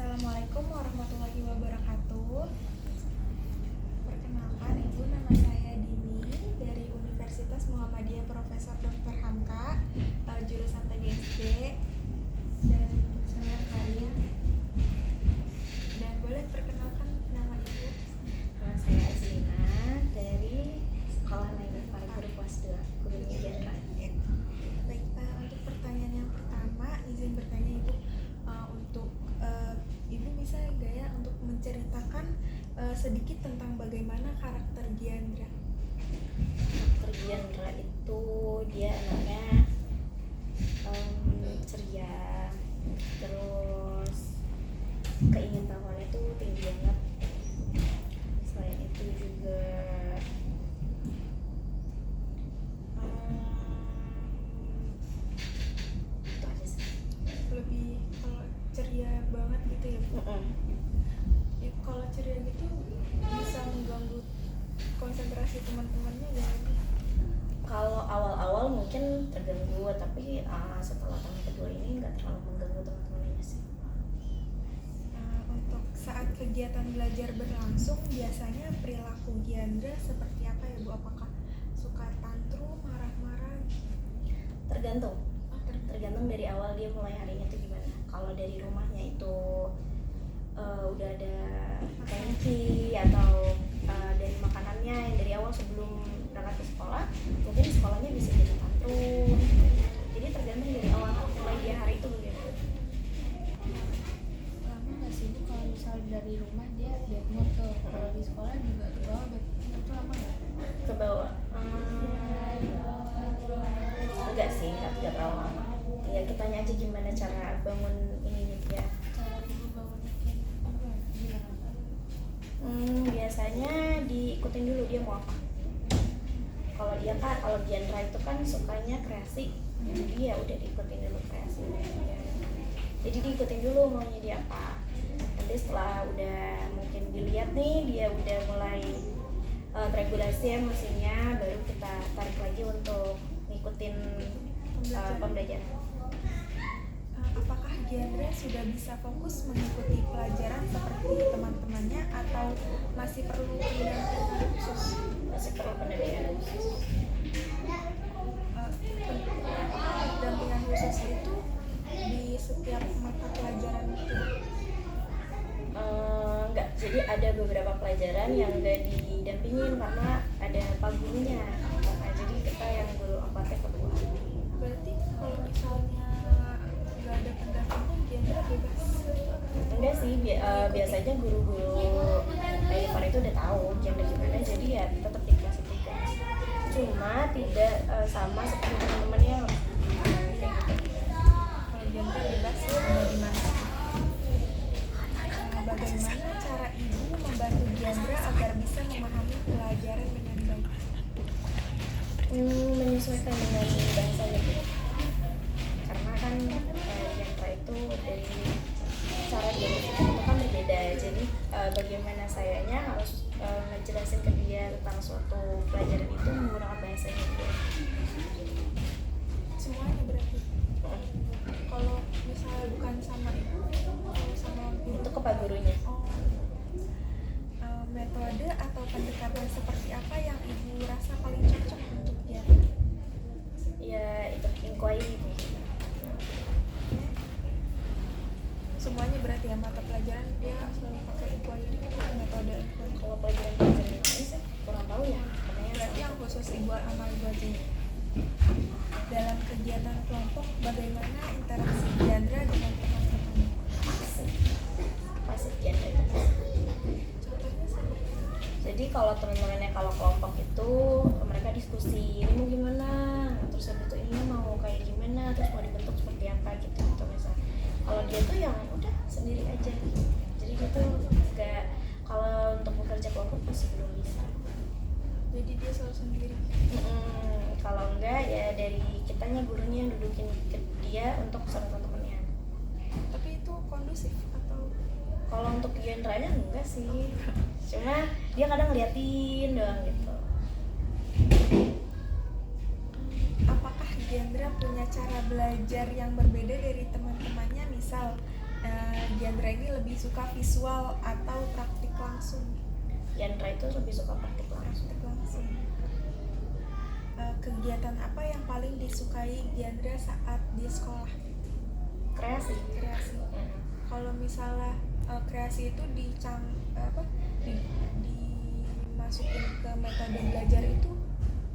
Assalamualaikum warahmatullahi wabarakatuh. Perkenalkan, Ibu, nama saya Dini dari Universitas Muhammadiyah Profesor Dr. Hamka, jurusan PGSD, dan saya kalian. Dan boleh perkenalkan nama Ibu? Nama saya Azlina dari Sekolah Menengah Guru kelas 2, gurunya Diandra. Baik, untuk pertanyaan yang pertama, izin bertanya Ibu, untuk Ibu bisa nggak ya untuk menceritakan sedikit tentang bagaimana karakter Diandra? Karakter Diandra itu dia anaknya ceria, terus keingintahuannya tuh tinggi banget. Selain itu juga itu aja sih. Lebih kalau ceria banget gitu ya Bu? Ya, kalau ceria gitu bisa mengganggu konsentrasi teman-temannya gak? Kalau awal-awal mungkin terganggu, tapi setelah tahun kedua ini nggak terlalu mengganggu teman-temannya sih. Untuk saat kegiatan belajar berlangsung, biasanya perilaku Diandra seperti apa ya Bu? Apakah suka tantrum, marah-marah? Tergantung dari awal dia mulai harinya tuh gimana. Kalau dari rumahnya itu udah ada tangki atau dari makanannya yang dari awal sebelum berangkat ke sekolah, mungkin di sekolahnya bisa jadi tantrum. Jadi tergantung dari awal mulai dia hari itu bagaimana. Lama nggak sih Bu kalau misal dari rumah dia bad mood tuh, kalau di sekolah juga ke bawah bad mood, itu lama nggak? Ke bawah enggak sih, nggak terlalu lama. Ya kitanya aja gimana cara bangun ininya dia. Cara Ibu bangunnya kayak apa? Gimana? Biasanya diikutin dulu dia mau apa. Kalau Diandra itu kan sukanya kreasi, jadi ya udah diikutin dulu kreasi. Jadi diikutin dulu maunya dia apa. Nanti setelah udah mungkin dilihat nih dia udah mulai regulasi emosinya, baru kita tarik lagi untuk ngikutin pembelajaran. Apakah Diandra sudah bisa fokus mengikuti pelajaran seperti teman-temannya atau masih perlu pendampingan khusus? Masih perlu pendampingan khusus. Pendampingan khusus itu di setiap mata pelajaran itu? Enggak, jadi ada beberapa pelajaran yang enggak didampingin karena ada pak gurunya. Jadi kita yang guru empatnya kedua. Berarti kalau misalnya nggak ada pendampingan, Diandra bebas? Enggak sih, biasanya guru-guru IPAR itu udah tahu gender gimana, jadi ya tetap dikasih tugas. Cuma tidak sama seperti teman-temannya yang kayak gitu. Kalau Diandra bebas ya, ada di mana? Bagaimana cara Ibu membantu Diandra agar bisa memahami pelajaran dengan baik? Menyesuaikan dengan bahasanya gitu. Karena kan Diandra itu dari cara dia berpikir itu kan berbeda, jadi bagaimana sayanya harus ngejelasin ke dia tentang suatu pelajaran itu menggunakan bahasanya gitu. Semuanya berarti? Kalau misalnya bukan sama Ibu, kalau sama guru? Itu ke pak gurunya. Metode atau pendekatan seperti apa yang Ibu rasa paling cocok untuk dia? Ya itu inquiry. Semuanya berarti ya, mata pelajaran dia selalu pakai inquiry, metode inquiry. Kalau pelajaran ini sih kurang tahu ya, katanya Berarti yang khusus Ibu sama Ibu aja ya? Dalam kegiatan kelompok, bagaimana interaksi Diandra dengan teman-teman? Pasif Diandra itu pasif. Contohnya seperti apa? Jadi kalau teman-temannya kalau kelompok itu mereka diskusi ini mau gimana, terus habis itu ini mau kayak gimana, terus mau dibentuk seperti apa gitu misal. Kalau dia tuh yang udah sendiri aja, jadi dia tuh nggak, kalau untuk bekerja kelompok masih belum bisa. Jadi dia selalu sendiri? Kalau enggak ya dari kitanya gurunya yang dudukin dia untuk sama teman-temannya. Tapi itu kondusif atau? Kalau untuk Diandranya enggak sih, cuma dia kadang ngeliatin doang gitu. Apakah Diandra punya cara belajar yang berbeda dari teman-temannya? Misal Diandra ini lebih suka visual atau praktik langsung? Diandra itu lebih suka praktik langsung. Praktik langsung. Kegiatan apa yang paling disukai Diandra saat di sekolah? Kreasi. Kreasi. Kalau misalnya kreasi itu dimasukin ke metode belajar itu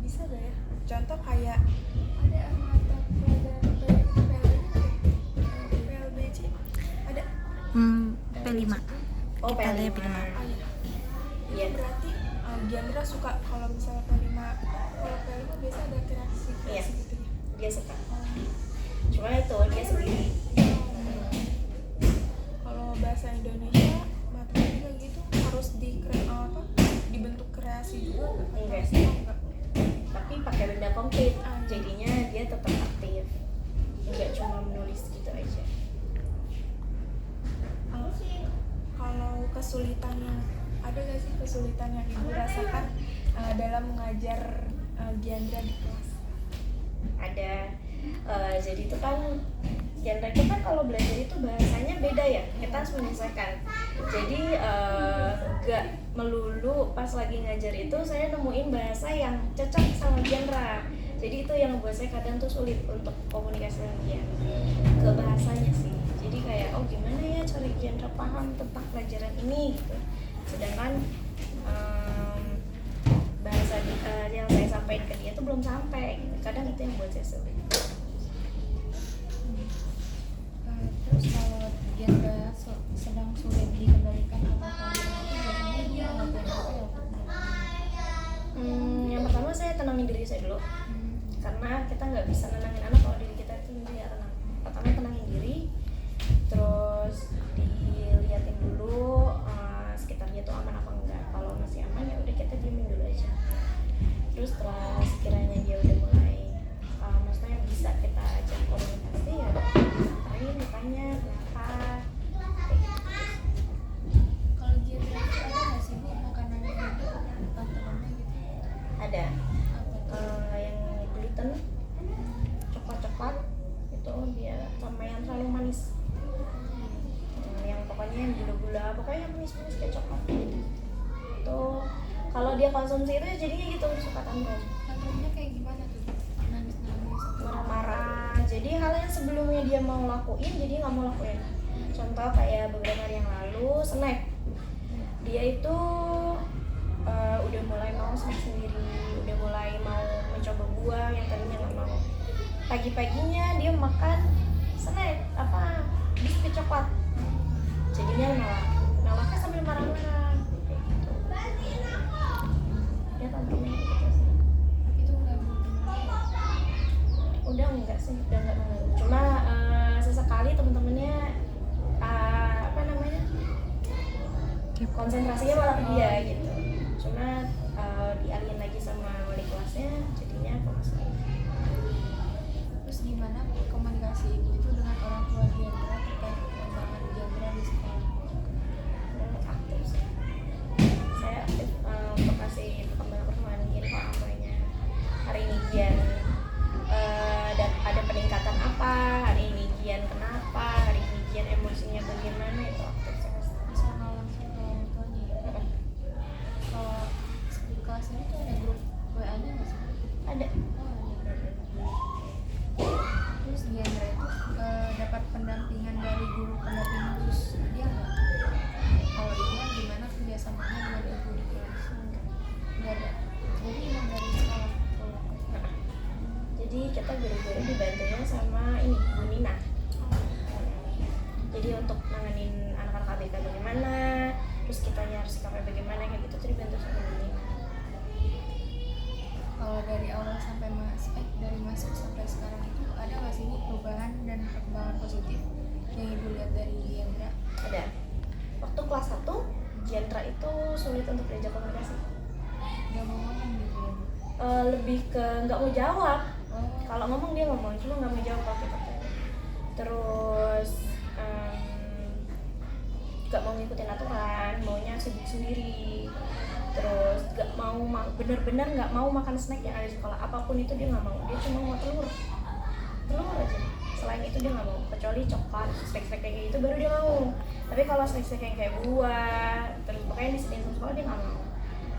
bisa gak ya? Contoh kayak ada mata pelajaran PLBJ ada P5. Oh, IPL P5. P5. Iya. Itu berarti Diandra suka kalau misalnya P5, kalau P5 biasa ada kreasi Iya. gitu ya. Dia suka. Cuma itu dia sendiri. Kalau bahasa Indonesia matematika gitu harus dibentuk kreasi juga nggak? Enggak sih. Enggak. Tapi pakai benda konkret. Ah. Jadinya dia tetap aktif. Enggak cuma menulis gitu aja. Kalau kesulitan yang ada gak sih kesulitan yang ibu rasakan dalam mengajar Diandra di kelas? Ada jadi itu kan Diandra itu kan kalau belajar itu bahasanya beda ya, kita harus menyesuaikan. Jadi gak melulu pas lagi ngajar itu saya nemuin bahasa yang cocok sama Diandra. Jadi itu yang membuat saya kadang tuh sulit untuk komunikasi dengan dia ke bahasanya sih. Jadi kayak gimana ya cara Diandra paham tentang pelajaran ini gitu. Sedangkan bahasa yang saya sampaikan ke dia tuh belum sampai gitu. Kadang itu yang buat saya sulit. Terus kalau Diandra sedang sulit dikendalikan atau biasanya dia ngelakuin apa ya? Yang pertama saya tenangin diri saya dulu. Karena kita nggak bisa nenangin anak kalau diri kita itu nggak tenang. Pertama tenangin diri, terus dilihatin dulu sekitarnya tuh aman apa enggak. Kalau masih aman ya udah kita diemin dulu aja. Terus setelah sekiranya dia udah mulai maksudnya bisa kita ajak komunikasi ya santai ditanya kenapa kayak gitu. Kalau Diandra itu ada nggak sih bu makanan yang teman-temannya gitu? Ada Apa yang gluten, coklat itu dia sama yang terlalu manis. Yang pokoknya yang gula-gula, pokoknya yang manis-manis kayak coklat gitu. Itu kalau dia konsumsi itu jadinya gitu suka tantrum. Tantrumnya kayak gimana tuh? Nangis-nangis atau Marah-marah. Jadi hal yang sebelumnya dia mau lakuin jadi nggak mau lakuin. Contoh kayak beberapa hari yang lalu snack. Dia itu udah mulai mau snack sendiri, udah mulai mau mencoba buah yang tadinya nggak mau. Pagi-paginya dia makan snack biskuit coklat. Jadinya nolaknya sambil marah-marah kayak gitu. Dia tantrumnya gitu sih. itu nggak bu temennya? Udah enggak sih, udah enggak mengganggu. Cuma sesekali temen-temennya konsentrasinya malah ke dia gitu. Cuma dialihin lagi sama wali kelasnya, jadinya fokus lagi. Terus gimana komunikasi ibu itu dengan orang tua Diandra terkait perkembangan Diandra di sekolah? Aktif sih. Saya aktif untuk kasih perkembangan gini ke orang tuanya. Hari ini Gian ada peningkatan apa, hari ini Gian kenapa, hari ini Gian emosinya bagaimana, itu aktif saya kasih. Personal langsung ke orang tuanya ya? Kalau di kelas ini tuh ada grup WA-nya nggak sih? Ada. Oh ada. Terus Diandra itu dapat pendampingan dari guru pendamping khusus dia nggak? Kalau dia gimana kerjasamanya dengan ibu di kelas? Nggak ada. Jadi emang dari sekolah. Jadi kita guru-guru dibantunya sama ini Bu Nina. Jadi untuk nanganin anak-anak ABK bagaimana, terus kitanya harus sikapnya bagaimana kayak gitu tuh dibantu sama Bu Nina. Kalau dari awal sampai dari masuk sampai sekarang itu ada nggak sih Bu perubahan dan perkembangan positif yang ibu lihat dari Diandra? Ada. Waktu kelas 1, Diandra itu sulit untuk diajak komunikasi. Nggak mau ngomong gitu ya Bu? Lebih ke nggak mau jawab. Oh, Kalau ngomong dia ngomong, cuma nggak mau jawab kalau kita tanya. Terus nggak mau ngikutin aturan, maunya sibuk sendiri. Terus nggak mau bener-bener nggak mau makan snack yang ada di sekolah, apapun itu dia nggak mau. Dia cuma mau telur aja. Selain itu dia nggak mau, kecuali coklat, snack-snack kayak gitu baru dia mau. Tapi kalau snack yang kayak buah terus pokoknya disediain sama sekolah dia nggak mau.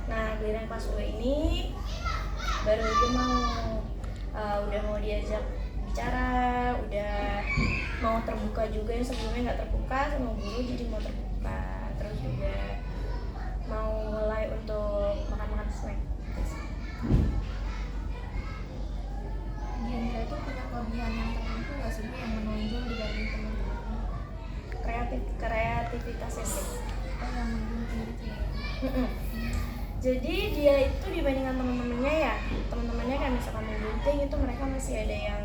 Nah giliran kelas 2 ini baru dia mau, udah mau diajak bicara, udah mau terbuka juga yang sebelumnya nggak terbuka sama guru, jadi mau terbuka, terus juga mau mulai untuk makan snack. Diandra itu punya kelebihan yang tertentu nggak sih Bu, yang menonjol dibanding teman-teman? Kreativitasnya sih. Oh, yang menonjol gitu ya. Jadi dia itu dibandingkan teman-temannya ya, teman-temannya kayak misalkan menggunting itu mereka masih ada yang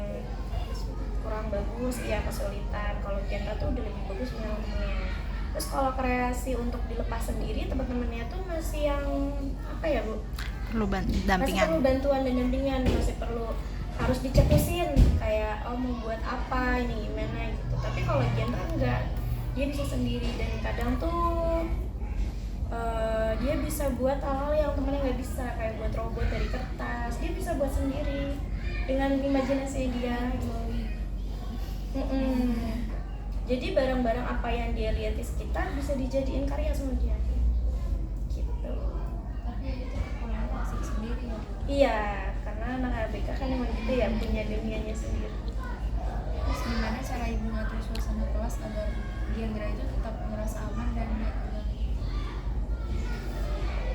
kurang bagus ya, kesulitan. Kalau Kendra tuh udah lebih bagus punya teman-temannya. Terus kalau kreasi untuk dilepas sendiri teman-temannya tuh masih yang apa ya Bu? Perlu Masih dampingan. perlu bantuan dan dampingan, masih perlu harus dicetusin kayak mau buat apa ini gimana gitu. Tapi kalau Kendra enggak, dia bisa sendiri dan kadang tuh dia bisa buat hal-hal yang temennya nggak bisa, kayak buat robot dari kertas dia bisa buat sendiri dengan imajinasi dia gitu. Jadi barang-barang apa yang dia lihat di sekitar bisa dijadiin karya sama dia gitu. Tapi itu kurang asik sendiri ya. Iya, karena anak ABK kan emang gitu ya, punya dunianya sendiri. Terus gimana cara ibu ngatur suasana kelas agar Diandra itu tetap merasa aman dan nggak tegang?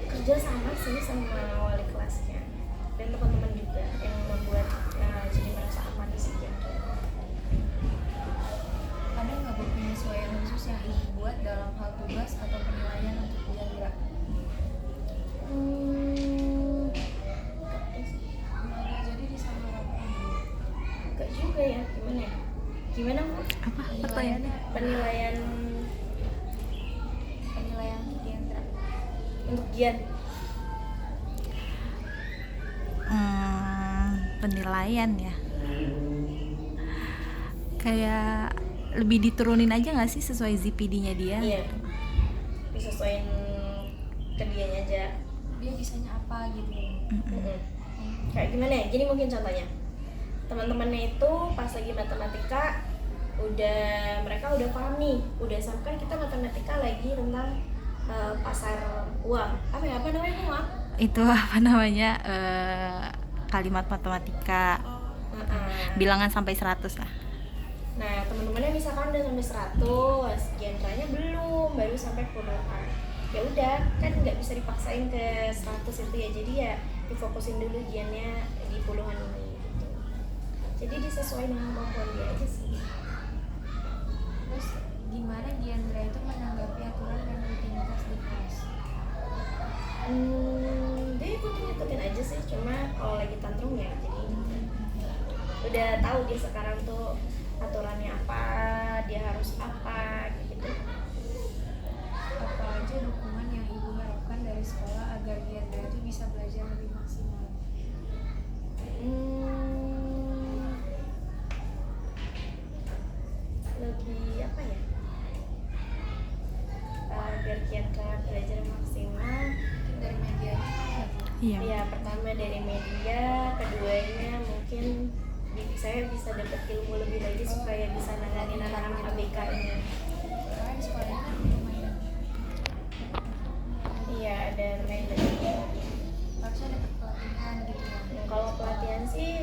Kerja sama sih sama wali kelasnya dan teman-teman juga yang membuat jadi merasa aman di sini. Ada nggak Bu penyesuaian khusus yang ibu buat dalam hal tugas atau penilaian untuk Diandra? Nggak jadi disamaratakan. Enggak juga ya, gimana ya? Gimana Bu? Apa pertanyaannya? Penilaian untuk Diandra. untuk Gian. Penilaian ya, kayak lebih diturunin aja nggak sih sesuai ZPD-nya dia? Iya, disesuaiin ke dianya aja. Dia bisanya apa gitu? Kayak gimana ya? Jadi mungkin contohnya teman-temannya itu pas lagi matematika mereka udah paham nih, udah sama kan kita matematika lagi tentang pasar uang. Apa namanya uang? Itu apa namanya, kalimat matematika, bilangan sampai 100 lah. Nah teman-temannya misalkan udah sampai 100, Gendranya belum, baru sampai puluhan. Ya udah kan nggak bisa dipaksain ke 100 itu ya, jadi ya difokusin dulu Giannya di puluhan ini gitu. Jadi disesuaikan dengan kemampuan dia aja sih. Terus gimana Diandra itu menanggapi aturan dan rutinitas di kelas? Dia ikutin aja sih, cuma kalau lagi tantrum ya jadi udah tahu dia sekarang tuh aturannya apa, dia harus apa gitu. Apa aja dukungan yang ibu harapkan dari sekolah agar Diandra itu bisa belajar lebih maksimal? Lebih apa ya, biar Kianka belajar maksimal Dari medianya kan ya Bu? Iya. ya. Pertama dari media, keduanya mungkin saya bisa dapat ilmu lebih lagi supaya bisa nanganin anak-anak ABK ini. Karena di sekolah ini kan lumayan Iya, ada main lagi. harusnya dapat pelatihan gitu ya. Kalau pelatihan sih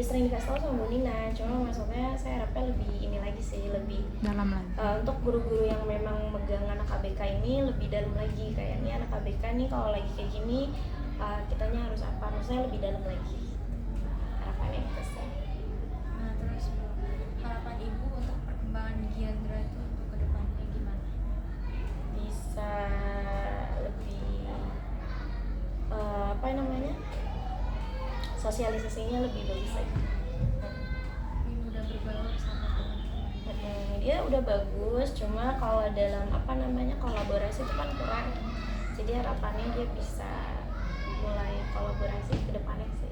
sering dikasih tahu sama Bu Nina, cuma maksudnya saya harapnya lebih ini lagi sih, lebih Dalam lagi. untuk guru-guru yang memang megang anak ABK ini lebih dalam lagi, kayak nih anak ABK nih kalau lagi kayak gini kitanya harus apa, maksudnya lebih dalam lagi harapannya itu sih. Nah terus Bu, harapan ibu untuk perkembangan Diandra itu untuk kedepannya gimana? Bisa lebih apa namanya, sosialisasinya lebih bagus lagi. Ini udah bergaul sama teman-teman. Dia udah bagus, cuma kalau dalam apa namanya kolaborasi itu kan kurang. Jadi harapannya dia bisa mulai kolaborasi ke depannya sih.